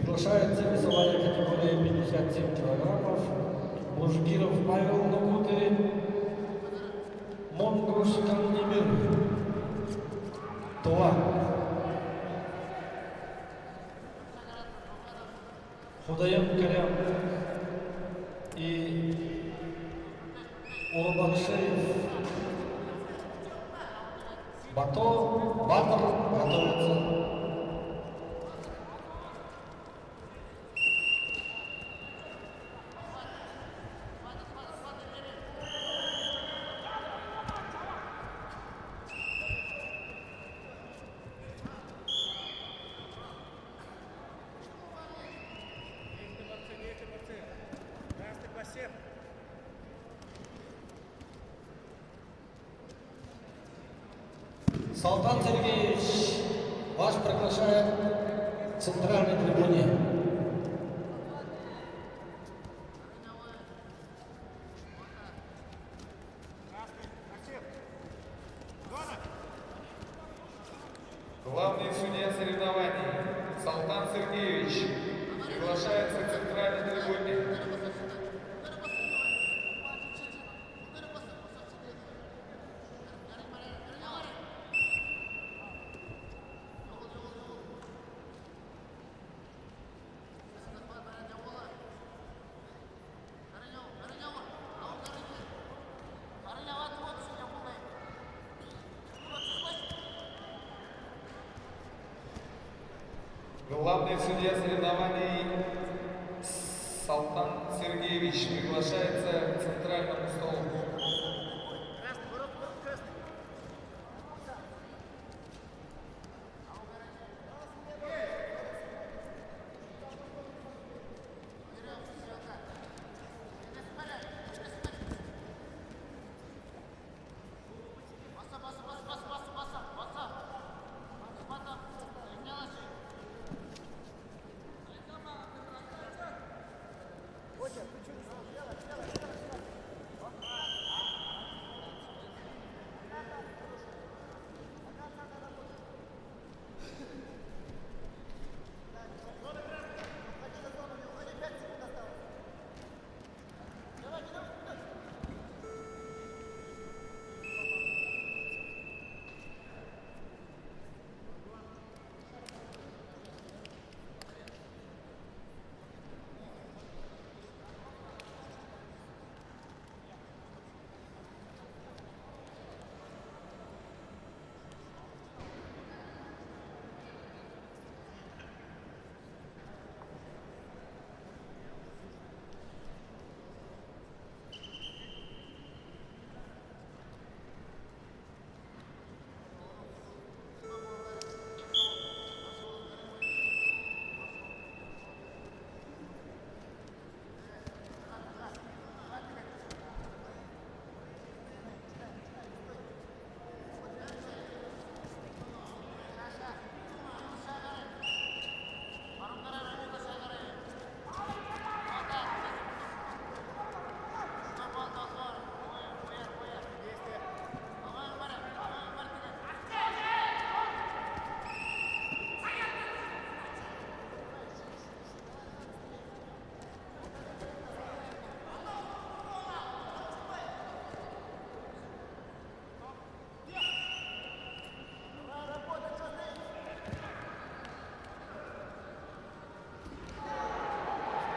Приглашается весовая категория 57 килограммов. Мужгиров Павел Нукуты, Монгуш Кандемир. Това. Худаям Карям и Урбакшеев. Батыр готовится. Салтан Сергеевич вас приглашает к центральной трибуне. Главный судья соревнований Салтан Сергеевич приглашается к центральной трибуне. Главный судья соревнований Салтан Сергеевич приглашается к центральному столу.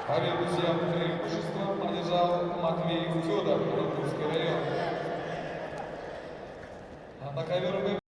Дорогие друзья, преимущество